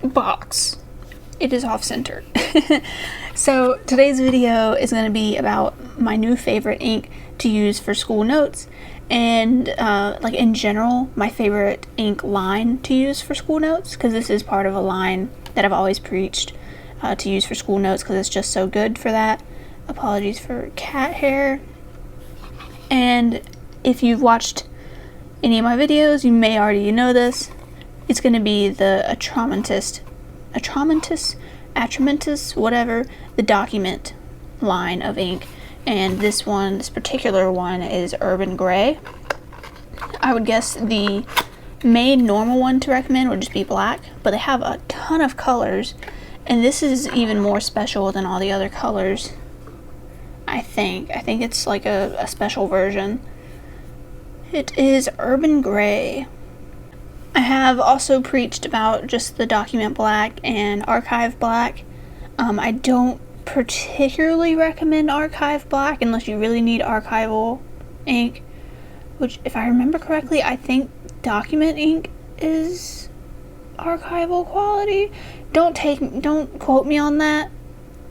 box. It is off-center. So today's video is going to be about my new favorite ink to use for school notes, and like in general, my favorite ink line to use for school notes, because this is part of a line that I've always preached to use for school notes because it's just so good for that. Apologies for cat hair. And if you've watched any of my videos, you may already know this. It's going to be the Atramentis, whatever, the document line of ink. And this particular one is Urban Gray. I would guess the main normal one to recommend would just be black, but they have a ton of colors, and this is even more special than all the other colors. I think it's like a special version. It is Urban Gray. I have also preached about just the document black and archive black. I don't particularly recommend archive black unless you really need archival ink, which, if I remember correctly, I think document ink is archival quality. Don't quote me on that,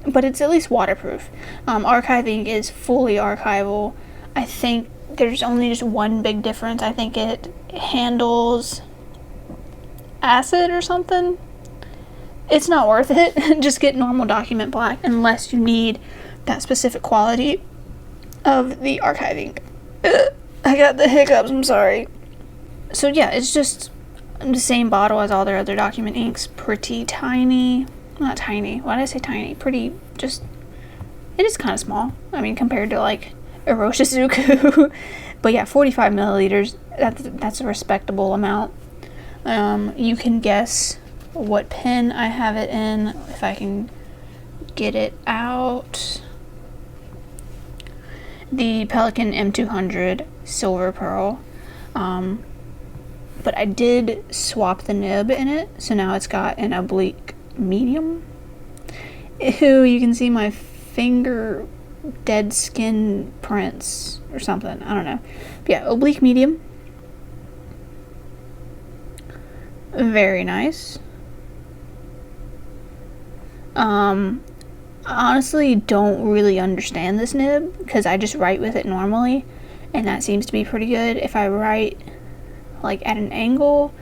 but it's at least waterproof. Archive ink is fully archival. I think there's only just one big difference. I think it handles acid or something. It's not worth it. Just get normal document black unless you need that specific quality of the archive ink. I got the hiccups, I'm sorry. So yeah, it's just the same bottle as all their other document inks. Pretty tiny. Not tiny. Why did I say tiny? Pretty, just, it is kind of small. I mean, compared to like Iroshizuku. But yeah, 45 milliliters. That's a respectable amount. You can guess what pen I have it in, if I can get it out. The Pelikan M200 Silver Pearl. But I did swap the nib in it, so now it's got an oblique medium. Ew, you can see my finger dead skin prints or something. I don't know. But yeah, oblique medium. Very nice. Honestly don't really understand this nib because I just write with it normally, and that seems to be pretty good. If I write like at an angle,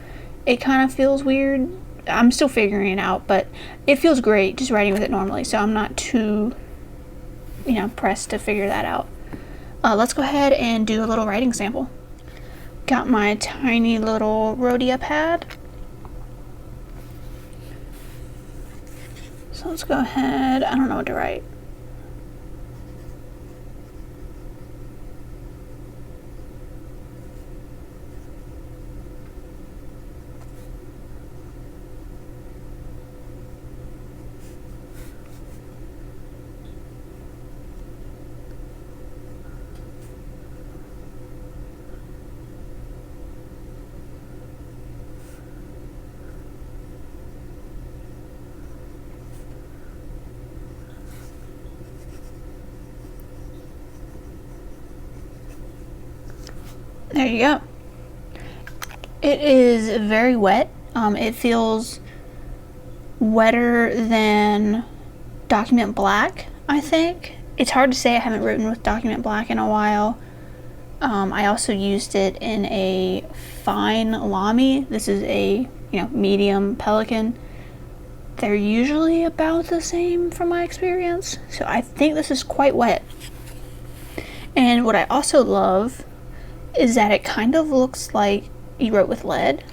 it kind of feels weird. I'm still figuring it out, but it feels great just writing with it normally, so I'm not too, pressed to figure that out. Let's go ahead and do a little writing sample. Got my tiny little Rhodia pad. So let's go ahead. I don't know what to write. There you go. It is very wet. It feels wetter than document black, I think. It's hard to say. I haven't written with document black in a while. I also used it in a fine Lamy. This is a medium Pelikan. They're usually about the same from my experience, so I think this is quite wet. And what I also love is that it kind of looks like you wrote with lead.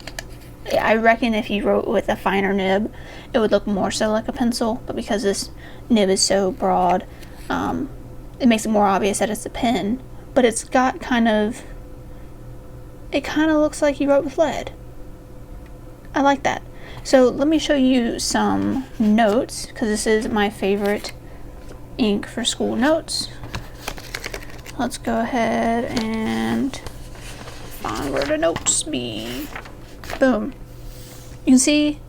I reckon if you wrote with a finer nib, it would look more so like a pencil, but because this nib is so broad, it makes it more obvious that it's a pen, but it kind of looks like you wrote with lead. I like that. So let me show you some notes, because this is my favorite ink for school notes. Let's go ahead and find where the notes be. Boom. You can see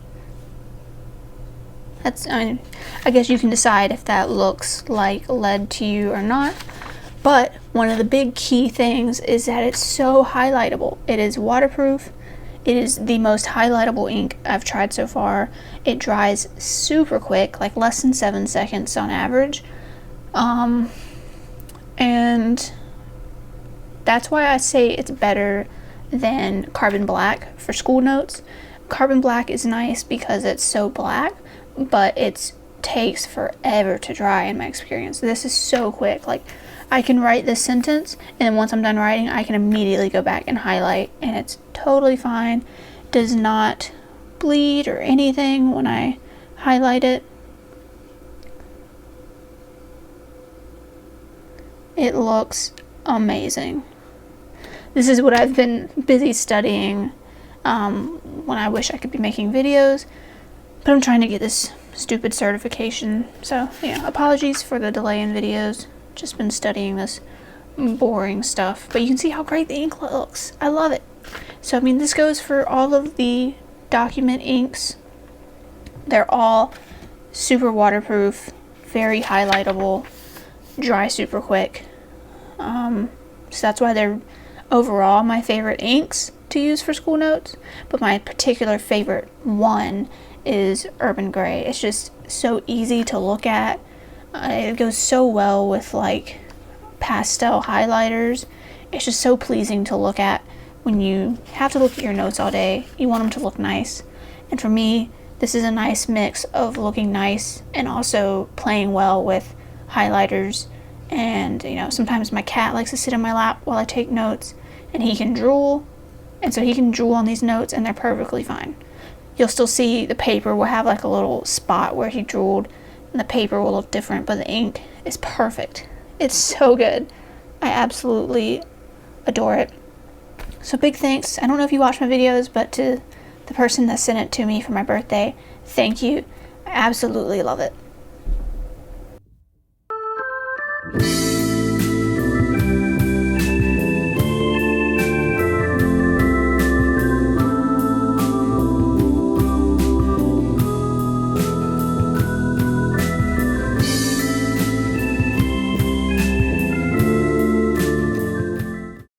I guess you can decide if that looks like lead to you or not. But one of the big key things is that it's so highlightable. It is waterproof. It is the most highlightable ink I've tried so far. It dries super quick, like less than 7 seconds on average. And that's why I say it's better than Carbon Black for school notes. Carbon Black is nice because it's so black, but it takes forever to dry in my experience. This is so quick. Like, I can write this sentence, and then once I'm done writing, I can immediately go back and highlight, and it's totally fine. Does not bleed or anything when I highlight it. It looks amazing. This is what I've been busy studying when I wish I could be making videos, but I'm trying to get this stupid certification. So yeah, apologies for the delay in videos. Just been studying this boring stuff, but you can see how great the ink looks. I love it. So I mean, this goes for all of the document inks. They're all super waterproof, very highlightable, dry super quick. So that's why they're overall my favorite inks to use for school notes, but my particular favorite one is Urban Gray. It's just so easy to look at. It goes so well with like pastel highlighters. It's just so pleasing to look at when you have to look at your notes all day. You want them to look nice. And for me, this is a nice mix of looking nice and also playing well with highlighters. And you know, sometimes my cat likes to sit in my lap while I take notes, and he can drool, and so he can drool on these notes and they're perfectly fine. You'll still see the paper will have like a little spot where he drooled, and the paper will look different, but the ink is perfect. It's so good. I absolutely adore it. So big thanks. I don't know if you watch my videos, but to the person that sent it to me for my birthday, thank you. I absolutely love it.